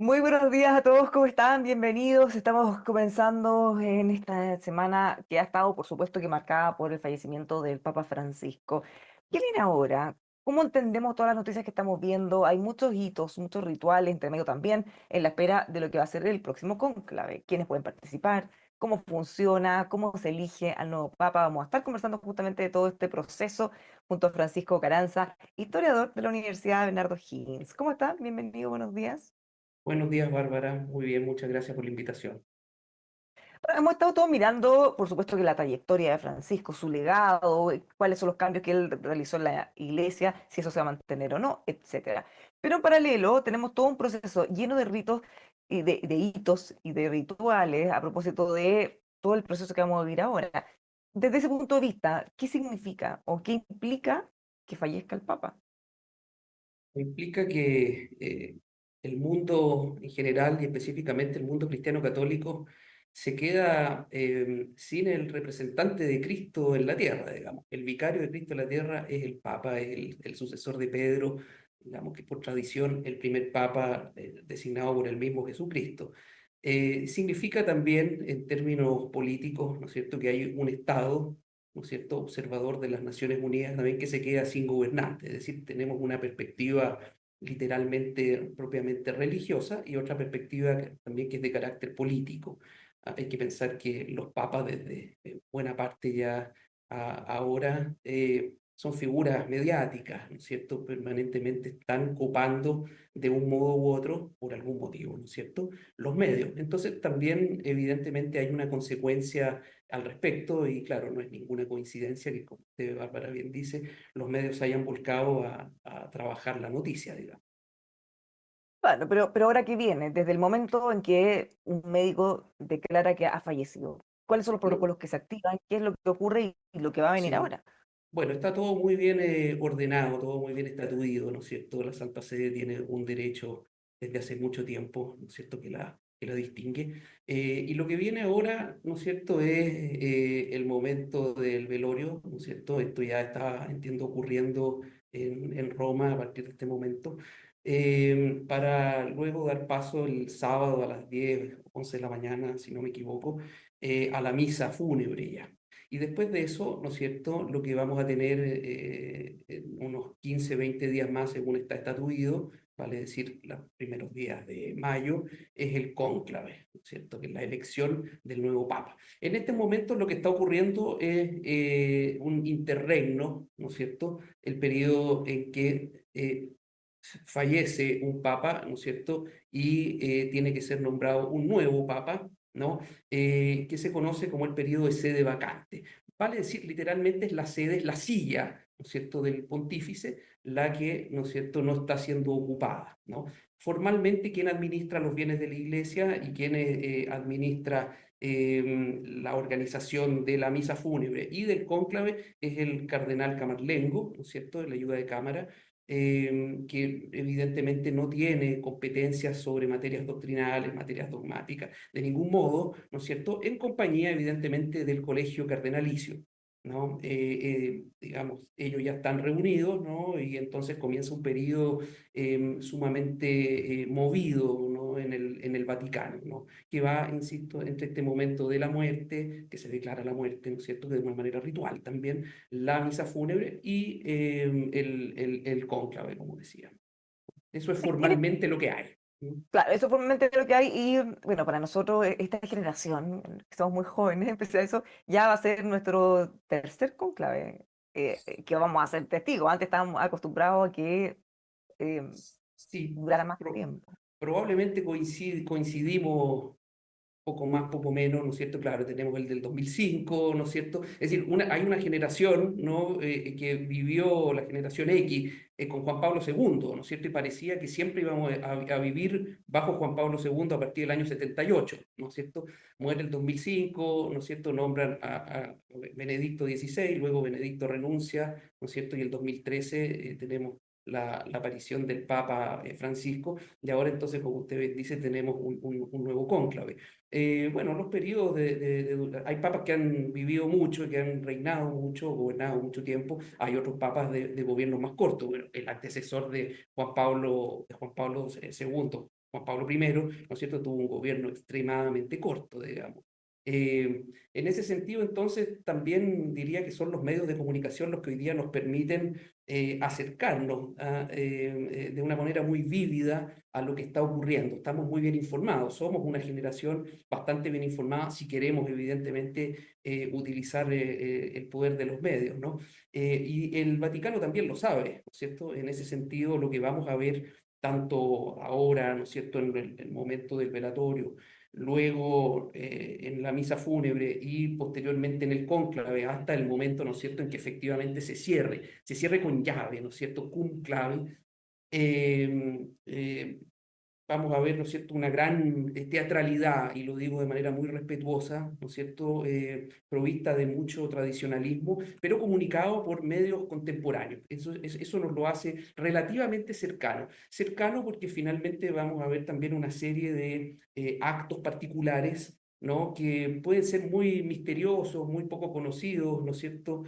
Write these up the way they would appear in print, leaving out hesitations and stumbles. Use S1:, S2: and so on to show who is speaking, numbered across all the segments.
S1: Muy buenos días a todos, ¿cómo están? Bienvenidos. Estamos comenzando en esta semana que ha estado, por supuesto, que marcada por el fallecimiento del Papa Francisco. ¿Qué viene ahora? ¿Cómo entendemos todas las noticias que estamos viendo? Hay muchos hitos, muchos rituales, entre medio también, en la espera de lo que va a ser el próximo cónclave. ¿Quiénes pueden participar? ¿Cómo funciona? ¿Cómo se elige al nuevo Papa? Vamos a estar conversando justamente de todo este proceso junto a Francisco Caranza, historiador de la Universidad Bernardo Higgins. ¿Cómo está? Bienvenido, buenos días.
S2: Buenos días, Bárbara. Muy bien, muchas gracias por la invitación.
S1: Bueno, hemos estado todos mirando, por supuesto, que la trayectoria de Francisco, su legado, cuáles son los cambios que él realizó en la iglesia, si eso se va a mantener o no, etcétera. Pero en paralelo tenemos todo un proceso lleno de ritos y de hitos y de rituales a propósito de todo el proceso que vamos a vivir ahora. Desde ese punto de vista, ¿qué significa o qué implica que fallezca el Papa?
S2: Implica que el mundo en general y específicamente el mundo cristiano católico se queda sin el representante de Cristo en la tierra, digamos. El vicario de Cristo en la tierra es el Papa, es el sucesor de Pedro, digamos que por tradición el primer Papa designado por el mismo Jesucristo. Significa también en términos políticos, ¿no es cierto?, que hay un Estado, ¿no es cierto?, observador de las Naciones Unidas, también que se queda sin gobernante, es decir, tenemos una perspectiva literalmente, propiamente religiosa y otra perspectiva también que es de carácter político. Hay que pensar que los papas desde buena parte ya ahora son figuras mediáticas, ¿no es cierto?, permanentemente están copando de un modo u otro, por algún motivo, ¿no es cierto?, los medios. Entonces también evidentemente hay una consecuencia al respecto y claro, no es ninguna coincidencia que, como usted, Bárbara, bien dice, los medios se hayan volcado a trabajar la noticia, digamos.
S1: Bueno, pero ahora qué viene, desde el momento en que un médico declara que ha fallecido, ¿cuáles son los
S2: Bueno,
S1: protocolos que se activan? ¿Qué es lo que ocurre y lo que va a venir
S2: sí.
S1: ahora?
S2: Bueno, está todo muy bien ordenado, todo muy bien estatuido, ¿no es cierto? La Santa Sede tiene un derecho desde hace mucho tiempo, ¿no es cierto?, que la distingue. Y lo que viene ahora, ¿no es cierto?, es el momento del velorio, ¿no es cierto? Esto ya está, entiendo, ocurriendo en Roma a partir de este momento, para luego dar paso el sábado a las 10 11 de la mañana, si no me equivoco, a la misa fúnebre ya. Y después de eso, ¿no es cierto?, lo que vamos a tener en unos 15 20 días más, según está estatuido, vale decir, los primeros días de mayo, es el cónclave, ¿no es cierto?, que es la elección del nuevo papa. En este momento lo que está ocurriendo es un interregno, ¿no es cierto?, el periodo en que fallece un papa, ¿no es cierto?, y tiene que ser nombrado un nuevo papa, ¿no? Que se conoce como el periodo de sede vacante. Vale decir, literalmente es la sede, es la silla, ¿no es cierto?, del pontífice, la que, ¿no es cierto?, no está siendo ocupada, ¿no? Formalmente, quien administra los bienes de la iglesia y quien administra la organización de la misa fúnebre y del cónclave es el cardenal Camarlengo, ¿no es cierto?, de la ayuda de cámara, que evidentemente no tiene competencias sobre materias doctrinales, materias dogmáticas, de ningún modo, ¿no es cierto?, en compañía evidentemente del colegio cardenalicio, ¿no? Digamos, ellos ya están reunidos, ¿no? Y entonces comienza un periodo sumamente movido, ¿no?, en el Vaticano, ¿no?, que va, insisto, entre este momento de la muerte, que se declara la muerte, ¿no es cierto?, de una manera ritual también, la misa fúnebre y el cónclave, como decía. Eso es
S1: Tiene,
S2: formalmente lo que hay, ¿no?
S1: claro, eso formalmente es lo que hay y bueno, para nosotros, esta generación, que somos muy jóvenes, empecé a eso, ya va a ser nuestro tercer cónclave, que vamos a ser testigos. Antes estábamos acostumbrados a que eh,
S2: Sí,
S1: durara más tiempo.
S2: probablemente coincidimos poco más, poco menos, ¿no es cierto? Claro, tenemos el del 2005, ¿no es cierto? Es decir, hay una generación, ¿no?, que vivió la generación X con Juan Pablo II, ¿no es cierto? Y parecía que siempre íbamos a vivir bajo Juan Pablo II a partir del año 78, ¿no es cierto? Muere el 2005, ¿no es cierto? Nombran a Benedicto XVI, luego Benedicto renuncia, ¿no es cierto? Y el 2013 tenemos la aparición del Papa Francisco, y ahora entonces, como usted dice, tenemos un nuevo cónclave. Bueno, los periodos hay papas que han vivido mucho, que han reinado mucho, gobernado mucho tiempo. Hay otros papas de gobierno más cortos. Bueno, el antecesor de Juan Pablo II, Juan Pablo I, ¿no es cierto?, tuvo un gobierno extremadamente corto, digamos. En ese sentido, entonces, también diría que son los medios de comunicación los que hoy día nos permiten acercarnos de una manera muy vívida a lo que está ocurriendo. Estamos muy bien informados, somos una generación bastante bien informada si queremos, evidentemente, utilizar el poder de los medios, ¿no? Y el Vaticano también lo sabe, ¿no es cierto? En ese sentido, lo que vamos a ver tanto ahora, ¿no es cierto?, en el momento del velatorio, luego en la misa fúnebre y posteriormente en el cónclave, hasta el momento, ¿no es cierto?, en que efectivamente se cierre con llave, ¿no es cierto?, cum clave. eh, eh, Vamos a ver, ¿no es cierto?, una gran teatralidad, y lo digo de manera muy respetuosa, ¿no es cierto?, provista de mucho tradicionalismo, pero comunicado por medios contemporáneos. Eso nos lo hace relativamente cercano. Cercano porque finalmente vamos a ver también una serie de actos particulares, ¿no?, que pueden ser muy misteriosos, muy poco conocidos, ¿no es cierto?,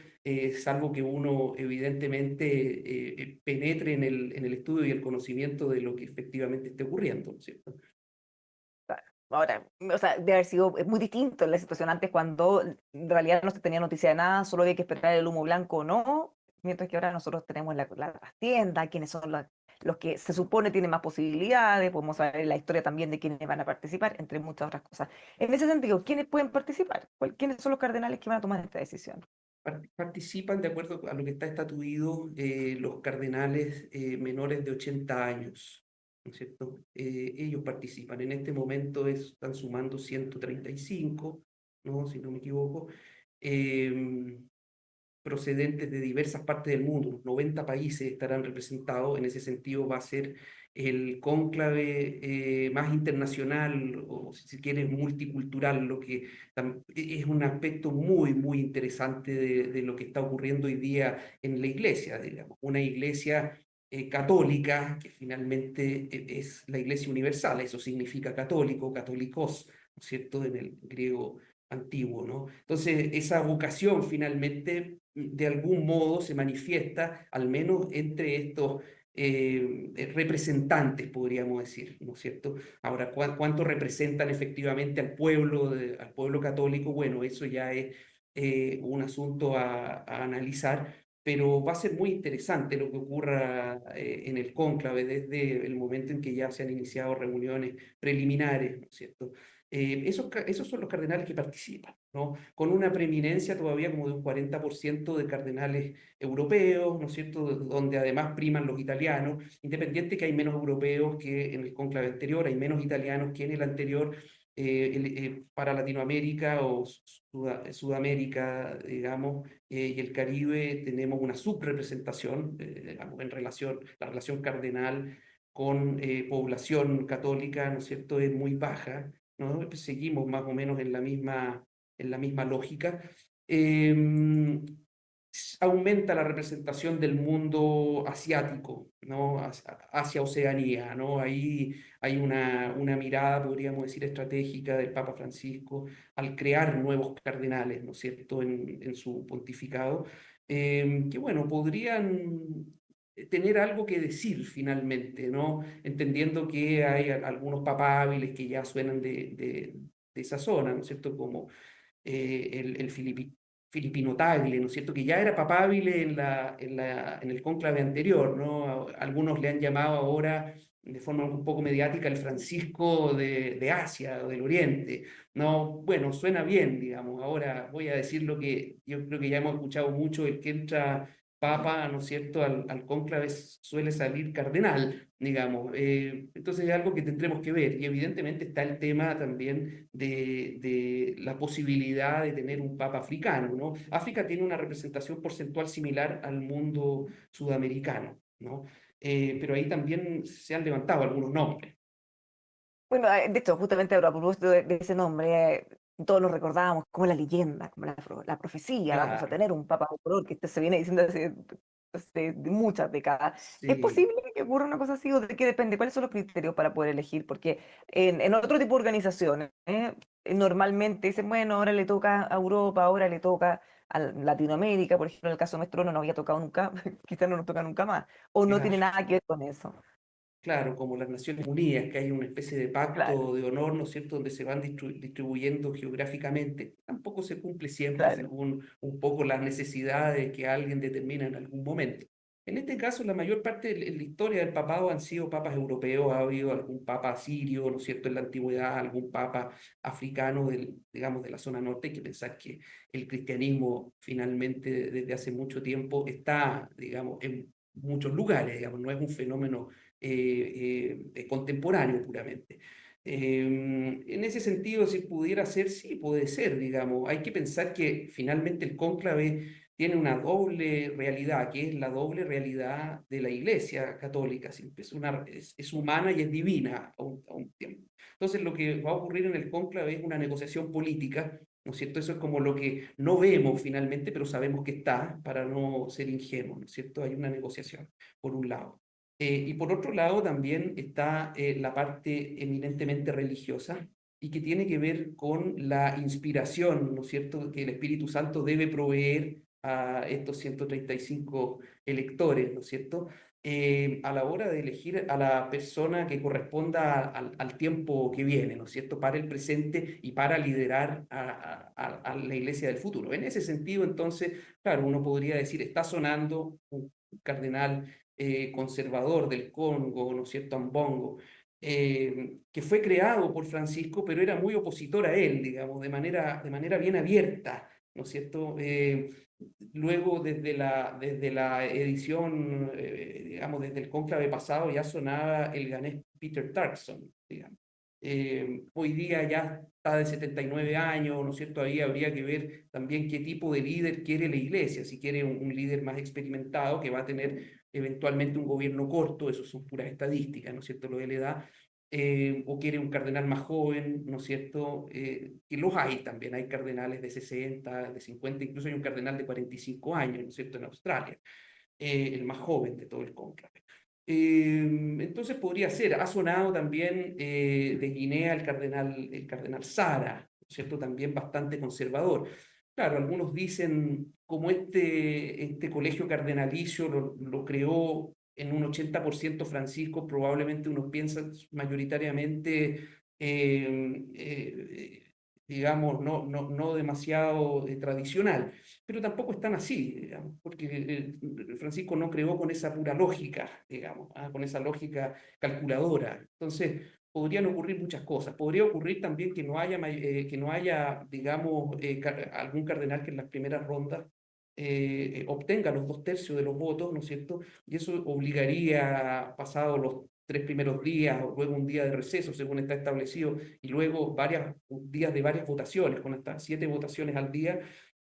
S2: salvo que uno evidentemente penetre en el estudio y el conocimiento de lo que efectivamente esté ocurriendo, ¿no es cierto?
S1: Claro. Ahora, o sea, debe haber sido muy distinto en la situación antes cuando en realidad no se tenía noticia de nada, solo había que esperar el humo blanco o no, mientras que ahora nosotros tenemos las tiendas, quienes son los que se supone tienen más posibilidades, podemos saber la historia también de quiénes van a participar, entre muchas otras cosas. En ese sentido, ¿quiénes pueden participar? ¿Quiénes son los cardenales que van a tomar esta decisión?
S2: Participan de acuerdo a lo que está estatuido los cardenales menores de 80 años, ¿no es cierto? Ellos participan. En este momento están sumando 135, ¿no?, si no me equivoco, eh, procedentes de diversas partes del mundo. Unos 90 países estarán representados. En ese sentido va a ser el cónclave más internacional, o si quieres multicultural, lo que es un aspecto muy, muy interesante de lo que está ocurriendo hoy día en la iglesia, digamos. Una iglesia católica, que finalmente es la iglesia universal, eso significa católico, católicos, ¿no es cierto?, en el griego antiguo, ¿no? Entonces, esa vocación finalmente, de algún modo, se manifiesta, al menos entre estos representantes, podríamos decir, ¿no es cierto? Ahora, ¿cuánto representan efectivamente al pueblo, al pueblo católico? Bueno, eso ya es un asunto a analizar, pero va a ser muy interesante lo que ocurra en el cónclave desde el momento en que ya se han iniciado reuniones preliminares, ¿no es cierto? Esos son los cardenales que participan, ¿no? Con una preeminencia todavía como de un 40% de cardenales europeos, ¿no es cierto?, donde además priman los italianos, independiente que hay menos europeos que en el cónclave anterior, hay menos italianos que en el anterior. Para Latinoamérica o Sudamérica, digamos, y el Caribe tenemos una subrepresentación, digamos, la relación cardenal con población católica, ¿no es cierto?, es muy baja, ¿no? Pues seguimos más o menos en la misma lógica. Eh, Aumenta la representación del mundo asiático, ¿no?, hacia Oceanía, ¿no? Ahí hay una mirada, podríamos decir, estratégica del Papa Francisco al crear nuevos cardenales, ¿no es cierto?, en su pontificado, que, bueno, podrían tener algo que decir finalmente, ¿no? Entendiendo que hay algunos papas hábiles que ya suenan de esa zona, ¿no es cierto?, como el Filipino Tagle, ¿no es cierto?, que ya era papabile en el cónclave anterior, ¿no? Algunos le han llamado ahora de forma un poco mediática el Francisco de Asia o del Oriente, ¿no? Bueno, suena bien, digamos. Ahora voy a decir lo que yo creo que ya hemos escuchado mucho: el que entra papa, ¿no es cierto?, al cónclave suele salir cardenal, digamos. Entonces es algo que tendremos que ver. Y evidentemente está el tema también de la posibilidad de tener un papa africano, ¿no? África tiene una representación porcentual similar al mundo sudamericano, ¿no? Pero ahí también se han levantado algunos nombres.
S1: Bueno, de hecho, justamente ahora, a propósito de ese nombre, todos lo recordábamos como la leyenda, como la profecía, vamos a
S2: Claro,
S1: tener un papa de color, que esto se viene diciendo de muchas décadas. ¿Es
S2: sí,
S1: posible que ocurra una cosa así o de qué depende? ¿Cuáles son los criterios para poder elegir? Porque en otro tipo de organizaciones, normalmente dicen, bueno, ahora le toca a Europa, ahora le toca a Latinoamérica, por ejemplo, en el caso nuestro no nos había tocado nunca, quizás no nos toca nunca más, o no tiene
S2: claro.
S1: nada que ver con eso.
S2: claro, como las Naciones Unidas, que hay una especie de
S1: Claro,
S2: pacto de honor, ¿no es cierto?, donde se van distribuyendo geográficamente, tampoco se cumple siempre
S1: claro,
S2: según un poco las necesidades que alguien determina en algún momento. En este caso, la mayor parte de la historia del papado han sido papas europeos, ha habido algún papa sirio, ¿no es cierto?, en la antigüedad, algún papa africano, digamos, de la zona norte. Hay que pensar que el cristianismo finalmente desde hace mucho tiempo está, digamos, en muchos lugares, digamos, no es un fenómeno contemporáneo puramente. En ese sentido, si pudiera ser, sí, puede ser, digamos. Hay que pensar que finalmente el cónclave tiene una doble realidad, que es la doble realidad de la Iglesia católica. Es humana y es divina a un tiempo. Entonces, lo que va a ocurrir en el cónclave es una negociación política, ¿no es cierto? Eso es como lo que no vemos finalmente, pero sabemos que está, para no ser ingenuos, ¿no es cierto? Hay una negociación, por un lado. Y por otro lado también está la parte eminentemente religiosa y que tiene que ver con la inspiración, ¿no es cierto?, que el Espíritu Santo debe proveer a estos 135 electores, ¿no es cierto?, a la hora de elegir a la persona que corresponda al tiempo que viene, ¿no es cierto?, para el presente y para liderar a la iglesia del futuro. En ese sentido, entonces, claro, uno podría decir, está sonando un cardenal conservador del Congo, ¿no es cierto?, Ambongo, que fue creado por Francisco, pero era muy opositor a él, digamos, de manera bien abierta, ¿no es cierto? Luego, desde la edición, digamos, desde el cónclave pasado, ya sonaba el ganés Peter Turkson, digamos. Hoy día ya está de 79 años, ¿no es cierto? Ahí habría que ver también qué tipo de líder quiere la iglesia, si quiere un líder más experimentado que va a tener eventualmente un gobierno corto, eso son puras estadísticas, ¿no es cierto?, lo de la edad, o quiere un cardenal más joven, ¿no es cierto? Que los hay también, hay cardenales de 60, de 50, incluso hay un cardenal de 45 años, ¿no es cierto?, en Australia, el más joven de todo el cónclave. Entonces podría ser, ha sonado también de Guinea el cardenal Sara, ¿no es cierto?, también bastante conservador. Claro, algunos dicen, como este colegio cardenalicio lo creó en un 80% Francisco, probablemente uno piensa mayoritariamente, digamos, no demasiado tradicional, pero tampoco es tan así, digamos, porque Francisco no creó con esa pura lógica, digamos, con esa lógica calculadora. Entonces, podrían ocurrir muchas cosas. Podría ocurrir también que no haya, digamos, algún cardenal que en las primeras rondas obtenga los 2/3 de los votos, ¿no es cierto? Y eso obligaría, pasados los 3 primeros días, o luego un día de receso, según está establecido, y luego varios días de varias votaciones, con hasta 7 votaciones al día,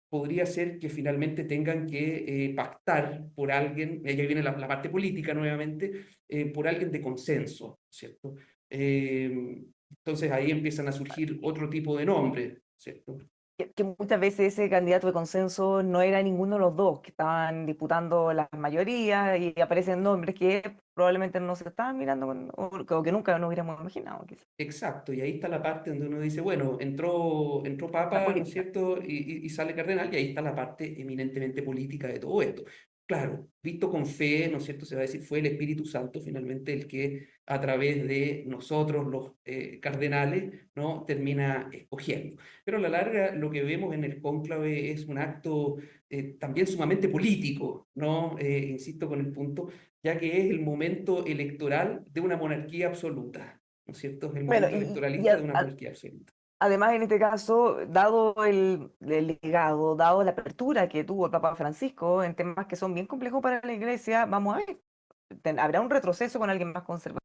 S2: podría ser que finalmente tengan que pactar por alguien, y ahí viene la parte política nuevamente, por alguien de consenso, ¿cierto? Entonces ahí empiezan a surgir otro tipo de nombres, ¿cierto?
S1: que muchas veces ese candidato de consenso no era ninguno de los dos, que estaban disputando las mayorías y aparecen nombres que probablemente no se estaban mirando o que nunca nos hubiéramos imaginado, quizás.
S2: Exacto, y ahí está la parte donde uno dice, bueno, entró
S1: La
S2: Papa, ¿no es
S1: política.
S2: cierto? Y sale Cardenal, y ahí está la parte eminentemente política de todo esto. Claro, visto con fe, ¿no es cierto? Se va a decir, fue el Espíritu Santo finalmente el que a través de nosotros, los cardenales, ¿no?, termina escogiendo. Pero a la larga lo que vemos en el cónclave es un acto también sumamente político, ¿no? Insisto con el punto, ya que es el momento electoral de una monarquía absoluta, ¿no es cierto? Es el
S1: Bueno,
S2: momento
S1: y
S2: electoralista de una monarquía absoluta.
S1: además en este caso, dado el legado, dado la apertura que tuvo el Papa Francisco en temas que son bien complejos para la Iglesia, vamos a ver, ¿habrá un retroceso con alguien más conservador?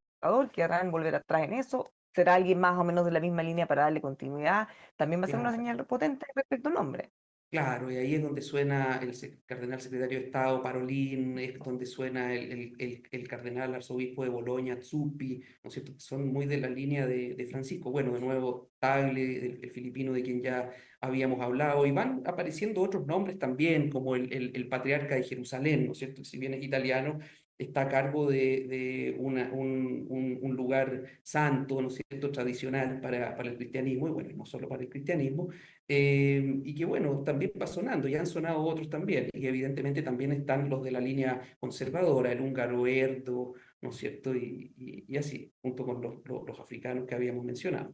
S1: ¿Querrán volver atrás en eso? ¿Será alguien más o menos de la misma línea para darle continuidad? También va a ser una
S2: Claro.
S1: señal potente respecto al nombre.
S2: Claro, y ahí es donde suena el cardenal secretario de Estado Parolin, es donde suena el cardenal arzobispo de Boloña, Zuppi, ¿no es cierto? Son muy de la línea de Francisco. Bueno, de nuevo, Tagle, el filipino de quien ya habíamos hablado, y van apareciendo otros nombres también, como el patriarca de Jerusalén, ¿no es cierto? Si bien es italiano, está a cargo de un lugar santo, ¿no es cierto?, tradicional para el cristianismo, y bueno, no solo para el cristianismo, y que bueno, también va sonando, y han sonado otros también, y evidentemente también están los de la línea conservadora, el húngaro Erdo, ¿no es cierto?, y así, junto con los africanos que habíamos mencionado.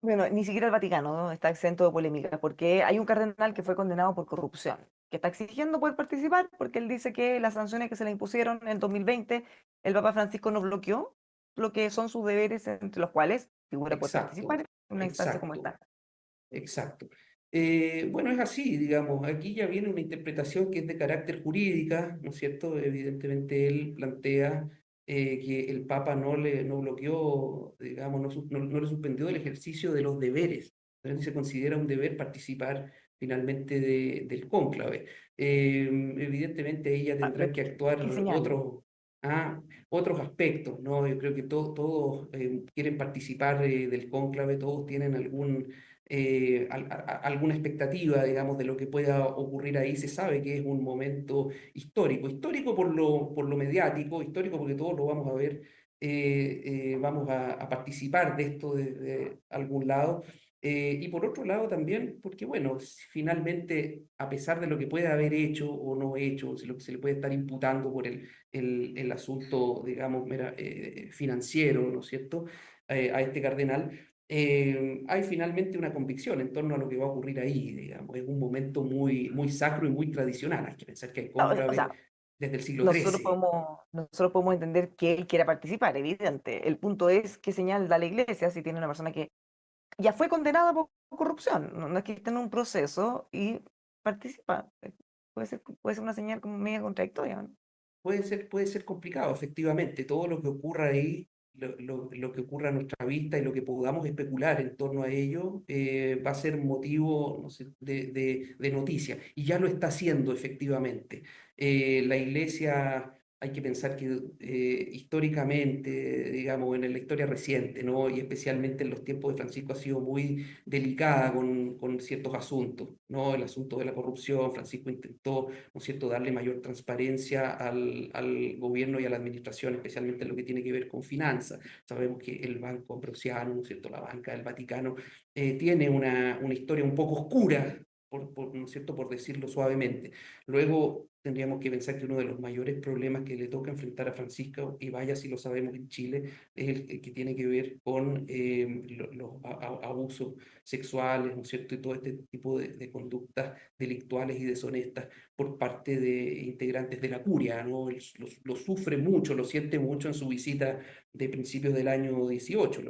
S1: Bueno, ni siquiera el Vaticano, ¿no?, está exento de polémica, porque hay un cardenal que fue condenado por corrupción, que está exigiendo poder participar, porque él dice que las sanciones que se le impusieron en 2020, el Papa Francisco no bloqueó lo que son sus deberes, entre los cuales figura poder participar
S2: Exacto,
S1: en una instancia como
S2: exacto.
S1: esta.
S2: Exacto. Bueno, es así, digamos, aquí ya viene una interpretación que es de carácter jurídica, ¿no es cierto? Evidentemente él plantea que el Papa no bloqueó, digamos, no le suspendió el ejercicio de los deberes. Entonces se considera un deber participar finalmente del cónclave. Evidentemente ella
S1: Ah,
S2: tendrán que
S1: ¿qué
S2: actuar
S1: señala?
S2: ah, otros aspectos, ¿no? Yo creo que todos quieren participar del cónclave, todos tienen alguna expectativa, digamos, de lo que pueda ocurrir ahí. Se sabe que es un momento histórico, histórico por lo mediático, histórico porque todos lo vamos a ver, vamos a participar de esto de algún lado. Y por otro lado también, porque bueno, finalmente, a pesar de lo que pueda haber hecho o no hecho, lo que se le puede estar imputando por el asunto, digamos, financiero, ¿no es cierto?, a este cardenal, hay finalmente una convicción en torno a lo que va a ocurrir ahí, digamos. Es un momento muy sacro y muy tradicional. Hay que pensar que hay
S1: Ah, o
S2: cónclaves
S1: sea,
S2: desde el siglo XIII.
S1: nosotros podemos entender que él quiera participar, evidente. El punto es qué señal da la iglesia si tiene una persona que ya fue condenada por corrupción, no, no es que esté en un proceso y participa. Puede ser una señal como media contradictoria, ¿no?
S2: Puede ser complicado, efectivamente. Todo lo que ocurra ahí, lo que ocurra a nuestra vista y lo que podamos especular en torno a ello, va a ser motivo, no sé, de noticia. Y ya lo está haciendo, efectivamente. La Iglesia, hay que pensar que históricamente, digamos, en la historia reciente, ¿no? Y especialmente en los tiempos de Francisco, ha sido muy delicada con ciertos asuntos, ¿no? El asunto de la corrupción. Francisco intentó, ¿no es cierto?, darle mayor transparencia al gobierno y a la administración, especialmente en lo que tiene que ver con finanzas. Sabemos que el Banco Ambrosiano, ¿no es cierto?, la banca del Vaticano, tiene una historia un poco oscura, ¿no es cierto?, por decirlo suavemente. Luego tendríamos que pensar que uno de los mayores problemas que le toca enfrentar a Francisco, y vaya si lo sabemos en Chile, es el que tiene que ver con los abusos sexuales, ¿no es cierto?, y todo este tipo de conductas delictuales y deshonestas por parte de integrantes de la curia, ¿no? Él lo sufre mucho, lo siente mucho en su visita de principios del año 18,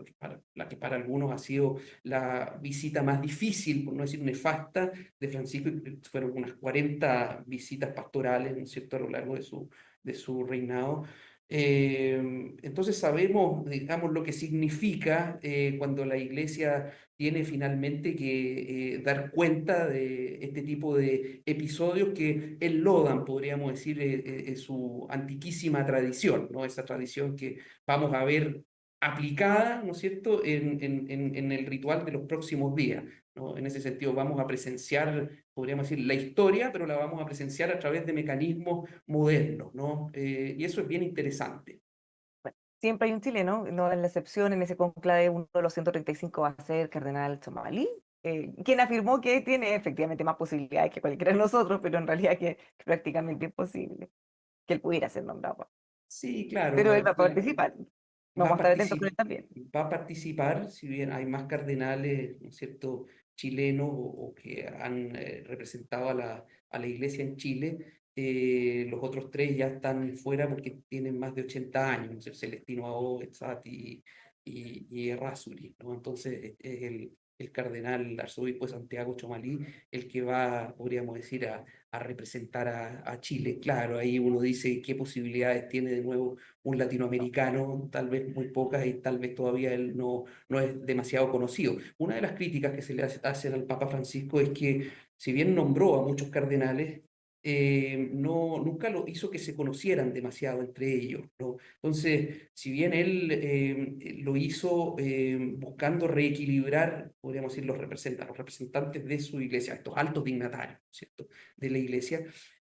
S2: la que para algunos ha sido la visita más difícil, por no decir nefasta, de Francisco. Fueron unas 40 visitas pastorales, ¿no es cierto?, a lo largo de su reinado. Entonces sabemos, digamos, lo que significa cuando la iglesia tiene finalmente que dar cuenta de este tipo de episodios que enlodan, podríamos decir, su antiquísima tradición, ¿no? Esa tradición que vamos a ver aplicada, ¿no es cierto?, en el ritual de los próximos días, ¿no? En ese sentido, vamos a presenciar, podríamos decir, la historia, pero la vamos a presenciar a través de mecanismos modernos, ¿no? Y eso es bien interesante.
S1: Bueno, siempre hay un chileno, no es la excepción, en ese conclave uno de los 135 va a ser el cardenal Chomalí, quien afirmó que tiene efectivamente más posibilidades que cualquiera de nosotros, pero en realidad que prácticamente imposible que él pudiera ser nombrado.
S2: Sí, claro,
S1: Pero él va a participar.
S2: va
S1: Vamos
S2: a
S1: a estar atentos con
S2: participar,
S1: él también.
S2: va a participar, si bien hay más cardenales, ¿no es cierto?, chilenos o que han representado a la iglesia en Chile. Los otros tres ya están fuera porque tienen más de 80 años, ¿no? Celestino Ao, Etzati y Errázuriz, ¿no? Entonces es el cardenal arzobispo de Santiago Chomalí el que va, podríamos decir, a representar a Chile. Claro, ahí uno dice qué posibilidades tiene de nuevo un latinoamericano, tal vez muy pocas, y tal vez todavía él no es demasiado conocido. Una de las críticas que se le hacen al Papa Francisco es que, si bien nombró a muchos cardenales, nunca lo hizo que se conocieran demasiado entre ellos, ¿no? Entonces, si bien él lo hizo buscando reequilibrar, podríamos decir, los representantes de su iglesia, estos altos dignatarios, ¿cierto?, de la iglesia,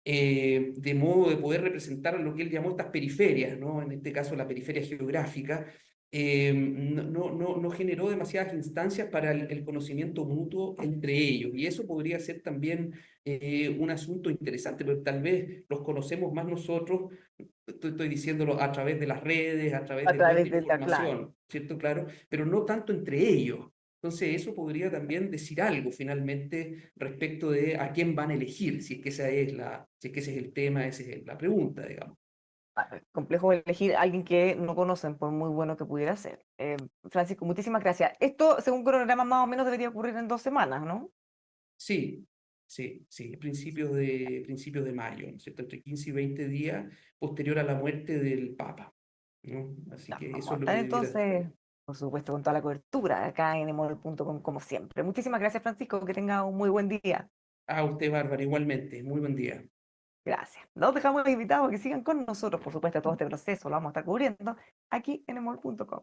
S2: de modo de poder representar lo que él llamó estas periferias, ¿no? En este caso la periferia geográfica, no generó demasiadas instancias para el conocimiento mutuo entre ellos. Y eso podría ser también un asunto interesante, porque tal vez los conocemos más nosotros, estoy diciéndolo a través de las redes, a través
S1: a
S2: de toda esta
S1: través de la claro.
S2: información, ¿cierto? Claro, pero no tanto entre ellos. Entonces, eso podría también decir algo finalmente respecto de a quién van a elegir, si es que si es que ese es el tema, esa es la pregunta, digamos.
S1: Complejo elegir a alguien que no conocen, por muy bueno que pudiera ser. Francisco, muchísimas gracias. Esto, según cronograma, más o menos debería ocurrir en 2 semanas, ¿no?
S2: Sí, sí, principios de mayo, ¿no es cierto? Entre 15 y 20 días posterior a la muerte del Papa, ¿no? Así
S1: Ya,
S2: que
S1: vamos
S2: eso
S1: a
S2: es lo
S1: estar
S2: que debiera.
S1: entonces, por supuesto, con toda la cobertura acá en emol.com, como siempre. Muchísimas gracias, Francisco, que tenga un muy buen día.
S2: A usted, Bárbara, igualmente. Muy buen día.
S1: Gracias. Los dejamos invitados a que sigan con nosotros, por supuesto, todo este proceso lo vamos a estar cubriendo aquí en emol.com.